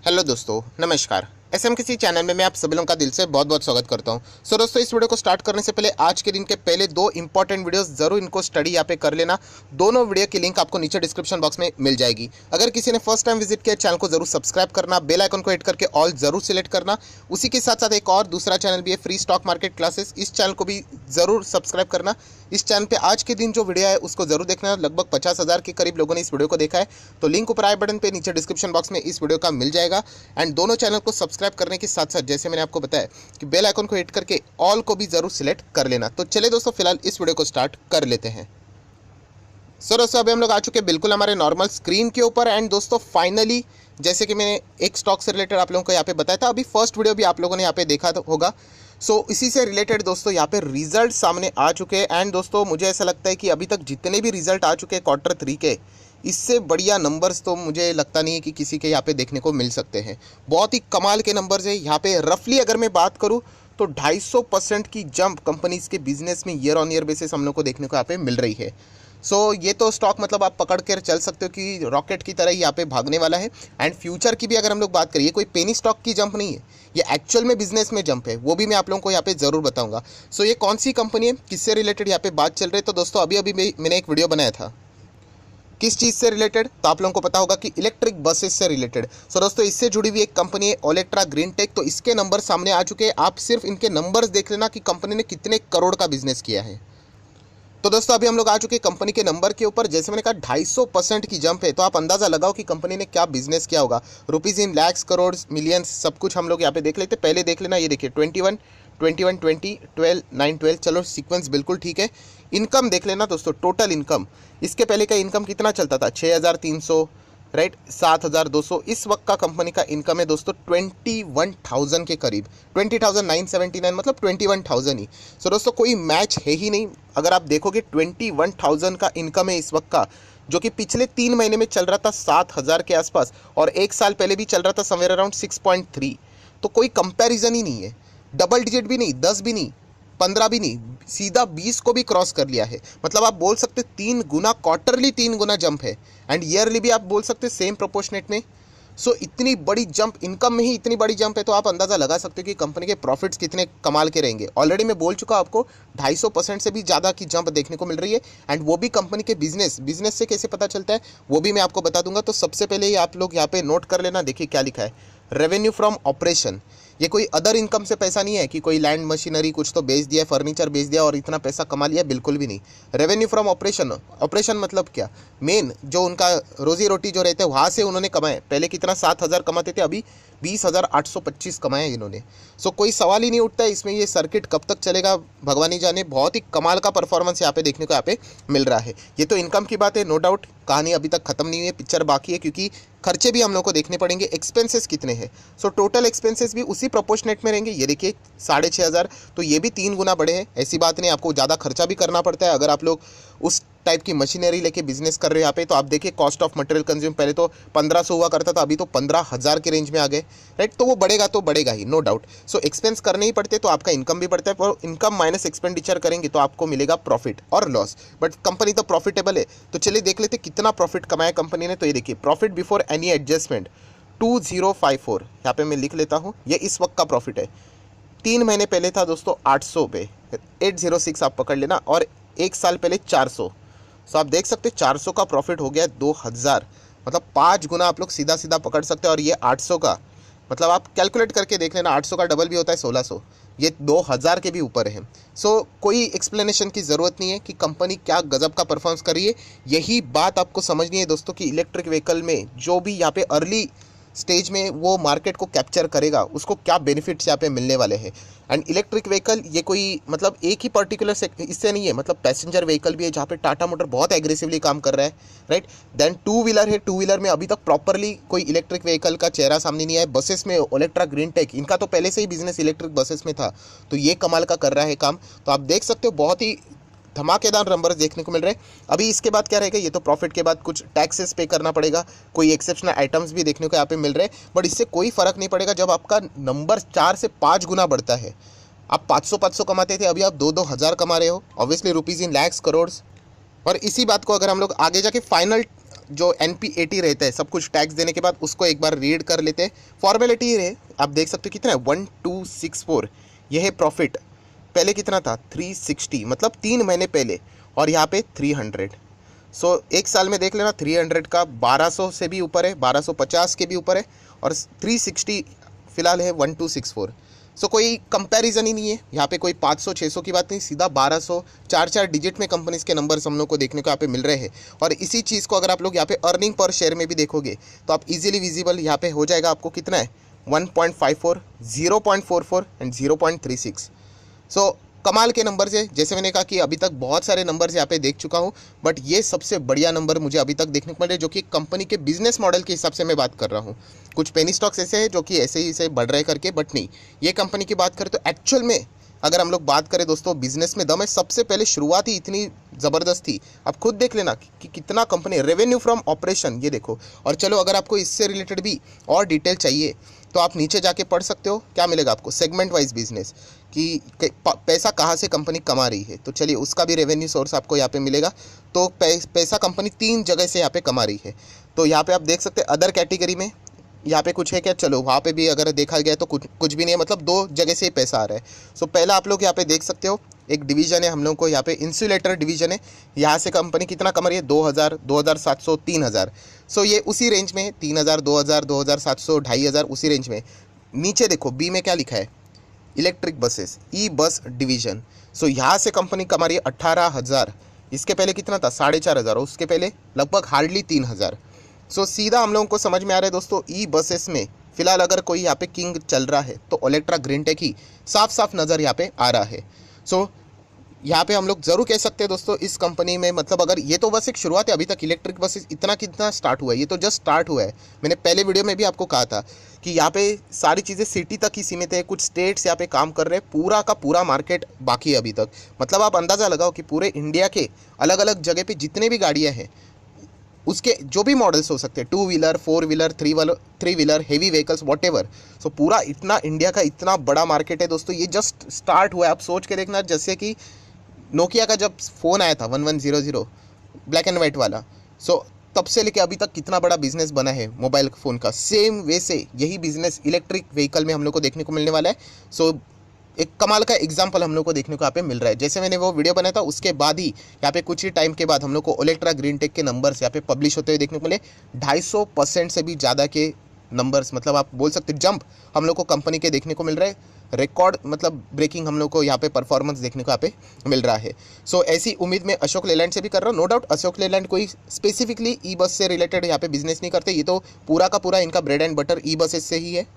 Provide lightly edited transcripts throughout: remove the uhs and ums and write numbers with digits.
Hello दोस्तों, नमस्कार। SM किसी चैनल में मैं आप सभी लोगों का दिल से बहुत बहुत स्वागत करता हूं। सो दोस्तों, इस वीडियो को स्टार्ट करने से पहले आज के दिन के पहले दो इंपॉर्टेंट वीडियोस जरूर इनको स्टडी यहाँ पे कर लेना। दोनों वीडियो की लिंक आपको नीचे डिस्क्रिप्शन बॉक्स में मिल जाएगी। अगर किसी ने फर्स्ट टाइम विजिट किया चैनल को जरूर सब्सक्राइब करना, बेल आइकन को हिट करके ऑल जरूर सिलेक्ट करना। उसी के साथ साथ एक और दूसरा चैनल भी है, फ्री स्टॉक मार्केट क्लासेस, इस चैनल को भी जरूर सब्सक्राइब करना। इस चैनल पे आज के दिन जो वीडियो है उसको जरूर देखना। लगभग 50,000 के करीब लोगों ने इस वीडियो को देखा है, तो लिंक ऊपर आई बटन पे नीचे डिस्क्रिप्शन बॉक्स में इस वीडियो का मिल जाएगा। एंड दोनों चैनल को सब्सक्राइब करने के साथ साथ जैसे मैंने आपको बताया कि बेल आइकन को हिट करके ऑल को भी जरूर सिलेक्ट कर लेना। तो चलिए दोस्तों, फिलहाल इस वीडियो को स्टार्ट कर लेते हैं। सो दोस्तों, अभी हम लोग आ चुके हैं बिल्कुल हमारे नॉर्मल स्क्रीन के ऊपर। एंड दोस्तों फाइनली, जैसे कि मैंने एक स्टॉक से रिलेटेड आप लोगों को यहाँ पे बताया था, अभी फर्स्ट वीडियो भी आप लोगों ने यहाँ पे देखा होगा। सो इसी से रिलेटेड दोस्तों यहाँ पे रिजल्ट सामने आ चुके हैं। एंड दोस्तों मुझे ऐसा लगता है कि अभी तक जितने भी रिजल्ट आ चुके हैं Q3 के, इससे बढ़िया नंबर्स तो मुझे लगता नहीं है कि किसी के यहाँ पे देखने को मिल सकते हैं। बहुत ही कमाल के नंबर्स है यहाँ पे। रफली अगर मैं बात करूँ तो 250% की जंप कंपनीज के बिजनेस में ईयर ऑन ईयर बेसिस हम लोग को देखने को यहाँ पे मिल रही है। सो ये तो स्टॉक मतलब आप पकड़ कर चल सकते हो कि रॉकेट की तरह ही यहाँ पे भागने वाला है। एंड फ्यूचर की भी अगर हम लोग बात करिए, कोई पेनी स्टॉक की जंप नहीं है, ये एक्चुअल में बिजनेस में जंप है, वो भी मैं आप लोगों को यहाँ पे जरूर बताऊंगा। सो ये कौन सी कंपनी है, किससे रिलेटेड यहाँ पे बात चल रही है, तो दोस्तों अभी अभी मैंने एक वीडियो बनाया था किस चीज़ से रिलेटेड, तो आप लोगों को पता होगा कि इलेक्ट्रिक बसेस से रिलेटेड। सो दोस्तों इससे जुड़ी हुई एक कंपनी है ओलेक्ट्रा ग्रीन टेक। तो इसके नंबर सामने आ चुके हैं, आप सिर्फ इनके नंबर्स देख लेना कि कंपनी ने कितने करोड़ का बिजनेस किया है। तो दोस्तों अभी हम लोग आ चुके हैं कंपनी के नंबर के ऊपर। जैसे मैंने कहा 250% की जंप है, तो आप अंदाजा लगाओ कि कंपनी ने क्या बिजनेस किया होगा। Rupees in lakhs, crore, millions, सब कुछ हम लोग यहाँ पे देख लेते। पहले देख लेना, ये देखिए 21, 21, 20, 12, 9, 12। चलो सीक्वेंस बिल्कुल ठीक है। इनकम देख लेना दोस्तों, टोटल इनकम। इसके पहले का इनकम कितना चलता था, 6,300, राइट, 7,200। इस वक्त का कंपनी का इनकम है दोस्तों 21,000 के करीब, 20,979, मतलब 21,000 ही। सो दोस्तों कोई मैच है ही नहीं। अगर आप देखोगे 21,000 का इनकम है इस वक्त का, जो कि पिछले 3 महीने में चल रहा था 7,000 के आसपास, और एक साल पहले भी चल रहा था समवेयर अराउंड 6.3। तो कोई कंपैरिजन ही नहीं है। डबल डिजिट भी नहीं, 10 भी नहीं, 15 भी नहीं, सीधा 20 को भी क्रॉस कर लिया है। मतलब आप बोल सकते 3 गुना, क्वार्टरली 3 गुना जंप है। एंड ईयरली भी आप बोल सकते सेम प्रोपोर्शनेट में। सो इतनी बड़ी जंप, इनकम में ही इतनी बड़ी जंप है, तो आप अंदाज़ा लगा सकते हो कि कंपनी के प्रॉफिट्स कितने कमाल के रहेंगे। ऑलरेडी मैं बोल चुका आपको 250% से भी ज़्यादा की जंप देखने को मिल रही है। एंड वो भी कंपनी के बिजनेस से कैसे पता चलता है वो भी मैं आपको बता दूंगा। तो सबसे पहले ही आप लोग यहाँ पे नोट कर लेना। देखिए क्या लिखा है, रेवेन्यू फ्रॉम ऑपरेशन। ये कोई अदर इनकम से पैसा नहीं है कि कोई लैंड मशीनरी कुछ तो बेच दिया, फर्नीचर बेच दिया और इतना पैसा कमा लिया, बिल्कुल भी नहीं। रेवेन्यू फ्रॉम ऑपरेशन, ऑपरेशन मतलब क्या, मेन जो उनका रोजी रोटी जो रहते हैं वहाँ से उन्होंने कमाए। पहले कितना 7,000 कमाते थे, अभी 20,825 कमाए इन्होंने। सो कोई सवाल ही नहीं उठता है इसमें, ये सर्किट कब तक चलेगा भगवान ही जाने। बहुत ही कमाल का परफॉर्मेंस यहाँ पे देखने को यहाँ पे मिल रहा है। ये तो इनकम की बात है, नो डाउट। कहानी अभी तक खत्म नहीं हुई है, पिक्चर बाकी है, क्योंकि खर्चे भी हम लोग को देखने पड़ेंगे। एक्सपेंसेस कितने हैं, सो टोटल एक्सपेंसेस भी उसी प्रोपोर्शनेट में रहेंगे। ये देखिए 6,500, तो ये भी 3 गुना बढ़े हैं। ऐसी बात नहीं, आपको ज़्यादा खर्चा भी करना पड़ता है अगर आप लोग उस टाइप की मशीनरी लेके बिजनेस कर रहे हो यहाँ पे। तो आप देखिए कॉस्ट ऑफ मटेरियल कंज्यूम पहले तो 1,500 हुआ करता था, अभी तो 15,000 के रेंज में आ गए, राइट। तो वो बढ़ेगा तो बढ़ेगा ही, नो डाउट। सो एक्सपेंस करने ही पड़ते, तो आपका इनकम भी बढ़ता है। और इनकम माइनस एक्सपेंडिचर करेंगे तो आपको मिलेगा प्रॉफिट और लॉस। बट कंपनी तो प्रॉफिटेबल है, तो चलिए देख लेते कितना प्रॉफिट कमाया कंपनी ने। तो ये देखिए प्रॉफिट बिफोर एनी एडजस्टमेंट 2054, यहाँ पे मैं लिख लेता हूँ, ये इस वक्त का प्रॉफिट है। 3 महीने पहले था दोस्तों 800 पे, 806 आप पकड़ लेना, और एक साल पहले 400। सो आप देख सकते 400 का प्रॉफिट हो गया 2,000, मतलब 5 गुना आप लोग सीधा सीधा पकड़ सकते हैं। और ये 800 का, मतलब आप कैलकुलेट करके देख लेना, 800 का डबल भी होता है 1,600, ये 2,000 के भी ऊपर है। सो कोई एक्सप्लेनेशन की ज़रूरत नहीं है कि कंपनी क्या गजब का परफॉर्मेंस कर रही है। यही बात आपको समझनी है दोस्तों कि इलेक्ट्रिक व्हीकल में जो भी यहाँ पे अर्ली स्टेज में वो मार्केट को कैप्चर करेगा, उसको क्या बेनिफिट्स यहाँ पे मिलने वाले हैं। एंड इलेक्ट्रिक व्हीकल ये कोई मतलब एक ही पर्टिकुलर इससे नहीं है, मतलब पैसेंजर व्हीकल भी है जहाँ पे टाटा मोटर बहुत एग्रेसिवली काम कर रहा है, राइट। देन 2 व्हीलर है, 2 व्हीलर में अभी तक प्रॉपरली कोई इलेक्ट्रिक व्हीकल का चेहरा सामने नहीं आया। बसेस में ओलेक्ट्रा ग्रीन टेक, इनका तो पहले से ही बिजनेस इलेक्ट्रिक बसेस में था, तो ये कमाल का कर रहा है काम। तो आप देख सकते हो बहुत ही धमाकेदार नंबर्स देखने को मिल रहे हैं। अभी इसके बाद क्या रहेगा, ये तो प्रॉफिट के बाद कुछ टैक्सेस पे करना पड़ेगा, कोई एक्सेप्शनल आइटम्स भी देखने को यहाँ पे मिल रहे हैं। बट इससे कोई फ़र्क नहीं पड़ेगा जब आपका नंबर 4 से 5 गुना बढ़ता है। आप 500 कमाते थे, अभी आप 2-2 हज़ार कमा रहे हो, obviously rupees in lakhs, crore. और इसी बात को अगर हम लोग आगे जाके फाइनल जो NP80 रहता है सब कुछ टैक्स देने के बाद उसको एक बार रीड कर लेते हैं। फॉर्मेलिटी है, आप देख सकते हो कितना है 1264, यह है प्रॉफिट। पहले कितना था 360, मतलब 3 महीने पहले, और यहाँ पे 300। सो एक साल में देख लेना 300 का 1200 से भी ऊपर है, 1250 के भी ऊपर है, और 360 फिलहाल है 1264। सो कोई कंपैरिजन ही नहीं है यहाँ पे, कोई 500-600 की बात नहीं, सीधा 1200, 4 डिजिट में कंपनीज के नंबर्स हम लोग को देखने को यहाँ पे मिल रहे हैं। और इसी चीज़ को अगर आप लोग यहाँ पे अर्निंग पर शेयर में भी देखोगे तो आप इजीली विजिबल यहाँ पे हो जाएगा। आपको कितना है 1.54, 0.44 एंड 0.36। सो कमाल के नंबर्स है। जैसे मैंने कहा कि अभी तक बहुत सारे नंबर्स यहाँ पे देख चुका हूँ, बट ये सबसे बढ़िया नंबर मुझे अभी तक देखने को मिल रहे हैं, जो कि कंपनी के बिजनेस मॉडल के हिसाब से मैं बात कर रहा हूँ। कुछ पेनी स्टॉक्स ऐसे हैं जो कि ऐसे ही से बढ़ रहे करके, बट नहीं, ये कंपनी की बात करें तो एक्चुअल में अगर हम लोग बात करें दोस्तों, बिजनेस में दम है। सबसे पहले शुरुआत ही इतनी ज़बरदस्त थी, आप खुद देख लेना कि कितना कंपनी रेवेन्यू फ्रॉम ऑपरेशन, ये देखो। और चलो अगर आपको इससे रिलेटेड भी और डिटेल चाहिए तो आप नीचे जाके पढ़ सकते हो, क्या मिलेगा आपको सेगमेंट वाइज बिजनेस, कि पैसा कहाँ से कंपनी कमा रही है। तो चलिए उसका भी रेवेन्यू सोर्स आपको यहाँ पे मिलेगा। तो पैसा कंपनी 3 जगह से यहाँ पे कमा रही है। तो यहाँ पे आप देख सकते हैं अदर कैटेगरी में यहाँ पे कुछ है क्या, चलो वहाँ पे भी अगर देखा गया तो कुछ भी नहीं है, मतलब 2 जगह से ही पैसा आ रहा है। सो पहला आप लोग यहाँ पे देख सकते हो, एक डिवीजन है हम लोग को यहाँ पे इंसुलेटर डिवीजन है, यहाँ से कंपनी कितना कमा रही है 2000, 2700, 3000। सो ये उसी रेंज में है, 3000, 2000, 2700, 2500, उसी रेंज में। नीचे देखो बी में क्या लिखा है, इलेक्ट्रिक बसेस, ई बस डिवीजन। सो यहाँ से कंपनी कमा रही है 18,000। इसके पहले कितना था 4500, और उसके पहले लगभग हार्डली 3000। सो सीधा हम लोगों को समझ में आ रहा है दोस्तों, ई बसेस में फिलहाल अगर कोई यहाँ पे किंग चल रहा है तो ओलेक्ट्रा ग्रीनटेक ही साफ साफ नज़र यहाँ पे आ रहा है। सो यहाँ पे हम लोग जरूर कह सकते हैं दोस्तों इस कंपनी में, मतलब अगर ये तो बस एक शुरुआत है, अभी तक इलेक्ट्रिक बसेस इतना कितना स्टार्ट हुआ है, ये तो जस्ट स्टार्ट हुआ है। मैंने पहले वीडियो में भी आपको कहा था कि यहाँ पे सारी चीज़ें सिटी तक ही सीमित है, कुछ स्टेट्स यहाँ पे काम कर रहे हैं, पूरा का पूरा मार्केट बाकी है अभी तक। मतलब आप अंदाज़ा लगाओ कि पूरे इंडिया के अलग अलग जगह पे जितने भी गाड़ियाँ हैं, उसके जो भी मॉडल्स हो सकते हैं, 2 wheeler, 4 wheeler, 3 wheeler, heavy vehicles, whatever. So पूरा इतना इंडिया का इतना बड़ा मार्केट है दोस्तों, ये जस्ट स्टार्ट हुआ है। आप सोच के देखना, जैसे कि नोकिया का जब फ़ोन आया था 1100 ब्लैक एंड वाइट वाला, सो तब से लेके अभी तक कितना बड़ा बिजनेस बना है मोबाइल फ़ोन का। सेम वे से यही बिजनेस इलेक्ट्रिक व्हीकल में हम लोग को देखने को मिलने वाला है। सो एक कमाल का एग्जाम्पल हम लोग को देखने को यहाँ पे मिल रहा है। जैसे मैंने वो वीडियो बनाया था उसके बाद ही यहाँ पे कुछ ही टाइम के बाद हम लोग को ओलेक्ट्रा ग्रीनटेक के नंबर्स यहाँ पे पब्लिश होते हुए देखने को मिले। 250% से भी ज़्यादा के नंबर्स, मतलब आप बोल सकते जंप हम लोग को कंपनी के देखने को मिल रहा है। रिकॉर्ड मतलब ब्रेकिंग हम लोग को यहाँ पे परफॉर्मेंस देखने को यहाँ पे मिल रहा है। सो ऐसी उम्मीद मैं अशोक लेलैंड से भी कर रहा हूँ। नो डाउट अशोक लेलैंड कोई स्पेसिफिकली ई बस से रिलेटेड यहाँ पे बिजनेस नहीं करते, ये तो पूरा का पूरा इनका bread and butter e buses से ही है।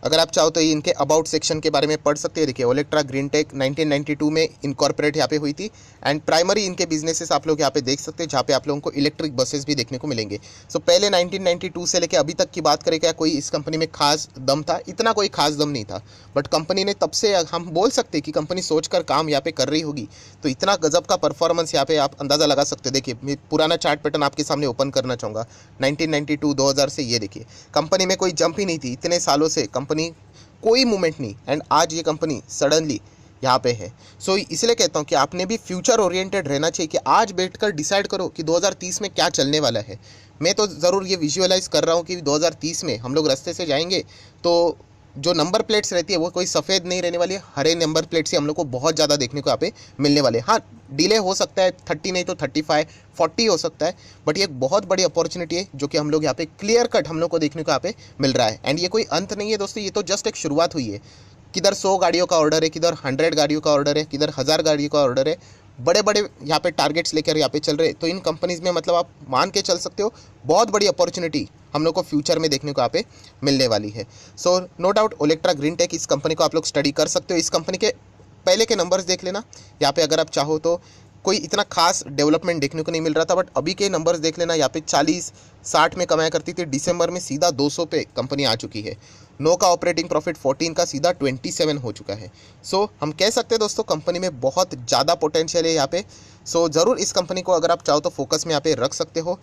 अगर आप चाहो तो ये इनके अबाउट सेक्शन के बारे में पढ़ सकते हैं। देखिए ओलेक्ट्रा ग्रीनटेक 1992 में इनकॉर्पोरेट यहाँ पे हुई थी, एंड प्राइमरी इनके बिजनेसेस आप लोग यहाँ पे देख सकते हैं, जहाँ पे आप लोगों को इलेक्ट्रिक बसेस भी देखने को मिलेंगे। सो पहले 1992 से लेकर अभी तक की बात करें, क्या कोई इस कंपनी में खास दम था? इतना कोई खास दम नहीं था, बट कंपनी ने तब से, हम बोल सकते हैं कि कंपनी सोच कर काम यहाँ पे कर रही होगी, तो इतना गजब का परफॉर्मेंस यहाँ पे आप अंदाज़ा लगा सकते हैं। देखिए मैं पुराना चार्ट पैटर्न आपके सामने ओपन करना चाहूँगा 1992 2000 से। ये देखिए कंपनी में कोई जंप ही नहीं थी, इतने सालों से कंपनी कोई मूवमेंट नहीं, एंड आज ये कंपनी सडनली यहाँ पे है। सो इसलिए कहता हूँ कि आपने भी फ्यूचर ओरिएंटेड रहना चाहिए, कि आज बैठकर डिसाइड करो कि 2030 में क्या चलने वाला है। मैं तो ज़रूर ये विजुअलाइज कर रहा हूँ कि 2030 में हम लोग रास्ते से जाएंगे तो जो नंबर प्लेट्स रहती है वो कोई सफ़ेद नहीं रहने वाली है, हरे नंबर प्लेट्स ही हम लोग को बहुत ज़्यादा देखने को यहाँ पे मिलने वाले। हाँ डिले हो सकता है, 30 नहीं तो 35, 40 हो सकता है, बट ये एक बहुत बड़ी अपॉर्चुनिटी है जो कि हम लोग यहाँ पे क्लियर कट हम लोग को देखने को यहाँ पे मिल रहा है। एंड ये कोई अंत नहीं है दोस्तों, ये तो जस्ट एक शुरुआत हुई है। किधर 100 गाड़ियों का ऑर्डर है, किधर 100 गाड़ियों का ऑर्डर है, किधर 1000 गाड़ियों का ऑर्डर है। बड़े बड़े यहाँ पे टारगेट्स लेकर यहाँ पे चल रहे हैं। तो इन कंपनीज़ में मतलब आप मान के चल सकते हो बहुत बड़ी अपॉर्चुनिटी हम लोग को फ्यूचर में देखने को यहाँ पे मिलने वाली है। So no doubt Olectra Greentech, इस कंपनी को आप लोग स्टडी कर सकते हो। इस कंपनी के पहले के नंबर्स देख लेना यहाँ पे, अगर आप चाहो तो कोई इतना खास डेवलपमेंट देखने को नहीं मिल रहा था, बट अभी के नंबर्स देख लेना, यहाँ पे 40-60 में कमाया करती थी, दिसंबर में सीधा 200 पे कंपनी आ चुकी है। 9 का ऑपरेटिंग प्रॉफिट, 14 का सीधा 27 हो चुका है। सो हम कह सकते हैं दोस्तों कंपनी में बहुत ज़्यादा पोटेंशियल है यहाँ पे। सो ज़रूर इस कंपनी को अगर आप चाहो तो फोकस में यहाँ पे रख सकते हो।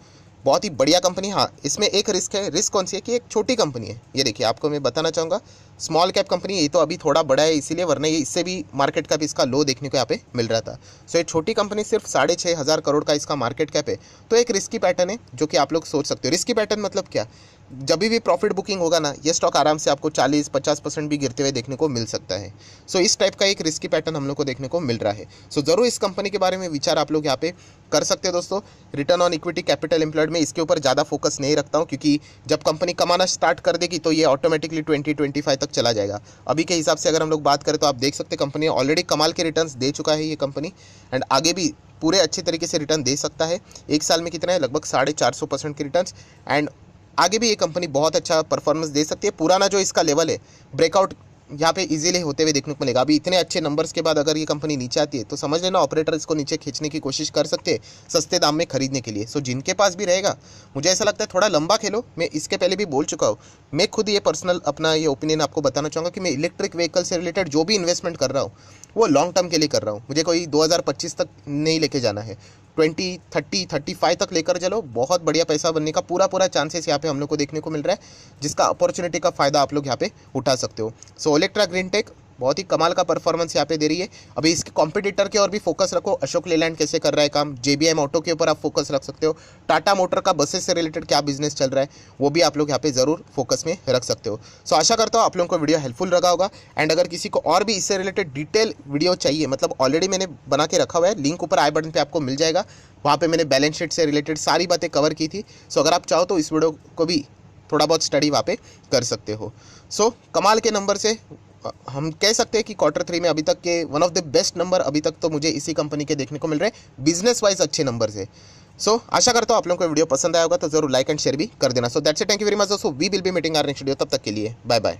बहुत ही बढ़िया कंपनी। हाँ इसमें एक रिस्क है। रिस्क कौन सी है कि एक छोटी कंपनी है। ये देखिए आपको मैं बताना चाहूँगा, स्मॉल कैप कंपनी, ये तो अभी थोड़ा बड़ा है इसीलिए, वरना ये इससे भी मार्केट कैप इसका लो देखने को यहाँ पे मिल रहा था। सो ये छोटी कंपनी सिर्फ 6,500 करोड़ का इसका मार्केट कैप है, तो एक रिस्की पैटर्न है जो कि आप लोग सोच सकते हो। रिस्की पैटर्न मतलब क्या, जब भी प्रॉफिट बुकिंग होगा ना, ये स्टॉक आराम से आपको 40-50% भी गिरते हुए देखने को मिल सकता है। सो इस टाइप का एक रिस्की पैटर्न हम लोग को देखने को मिल रहा है। सो ज़रूर इस कंपनी के बारे में विचार आप लोग यहाँ पे कर सकते हो दोस्तों। Return on equity, capital employed में इसके ऊपर ज़्यादा फोकस नहीं रखता हूँ, क्योंकि जब कंपनी कमाना स्टार्ट कर देगी तो ये ऑटोमेटिकली 20-25 तक चला जाएगा। अभी के हिसाब से अगर हम लोग बात करें तो आप देख सकते हैं कंपनी ऑलरेडी कमाल के रिटर्न्स दे चुका है ये कंपनी, एंड आगे भी पूरे अच्छे तरीके से रिटर्न दे सकता है। एक साल में कितना है, लगभग 450% के रिटर्न्स, एंड आगे भी ये कंपनी बहुत अच्छा परफॉर्मेंस दे सकती है। पुराना जो इसका लेवल है, ब्रेकआउट यहाँ पे इजीली होते हुए देखने को मिलेगा। अभी इतने अच्छे नंबर्स के बाद अगर ये कंपनी नीचे आती है तो समझ लेना ऑपरेटर इसको नीचे खींचने की कोशिश कर सकते हैं सस्ते दाम में खरीदने के लिए। सो जिनके पास भी रहेगा, मुझे ऐसा लगता है थोड़ा लंबा खेलो। मैं इसके पहले भी बोल चुका हूँ, मैं खुद ये पर्सनल अपना ये ओपिनियन आपको बताना चाहूँगा कि मैं इलेक्ट्रिक व्हीकल से रिलेटेड जो भी इन्वेस्टमेंट कर रहा हूँ वो लॉन्ग टर्म के लिए कर रहा हूँ। मुझे कोई 2025 तक नहीं लेके जाना है, 20, 30, 35 तक लेकर चलो, बहुत बढ़िया पैसा बनने का पूरा चांसेस यहाँ पे हम लोग को देखने को मिल रहा है, जिसका अपॉर्चुनिटी का फ़ायदा आप लोग यहाँ पे उठा सकते हो। सो ओलेक्ट्रा ग्रीन टेक बहुत ही कमाल का परफॉर्मेंस यहाँ पे दे रही है। अभी इसके कॉम्पिटिटर के और भी फोकस रखो, अशोक लेलैंड कैसे कर रहा है काम, JBM ऑटो के ऊपर आप फोकस रख सकते हो, टाटा मोटर का बसेस से रिलेटेड क्या बिजनेस चल रहा है वो भी आप लोग यहाँ पे ज़रूर फोकस में रख सकते हो। सो आशा करता हूँ आप लोगों को वीडियो हेल्पफुल लगा होगा, एंड अगर किसी को और भी इससे रिलेटेड डिटेल वीडियो चाहिए, मतलब ऑलरेडी मैंने बना के रखा हुआ है, लिंक ऊपर आई बटन पर आपको मिल जाएगा, वहाँ पर मैंने बैलेंस शीट से रिलेटेड सारी बातें कवर की थी। सो अगर आप चाहो तो इस वीडियो को भी थोड़ा बहुत स्टडी वहाँ पे कर सकते हो। सो कमाल के नंबर से हम कह सकते हैं कि Q3 में अभी तक के one of the best number अभी तक तो मुझे इसी कंपनी के देखने को मिल रहे हैं, बिजनेस वाइज अच्छे नंबर से। सो आशा करता हूँ आप लोगों को वीडियो पसंद आया होगा, तो जरूर लाइक एंड शेयर भी कर देना। So that's it, thank you very much दोस्तों, we will be meeting our next video, तब तक के लिए बाय बाय।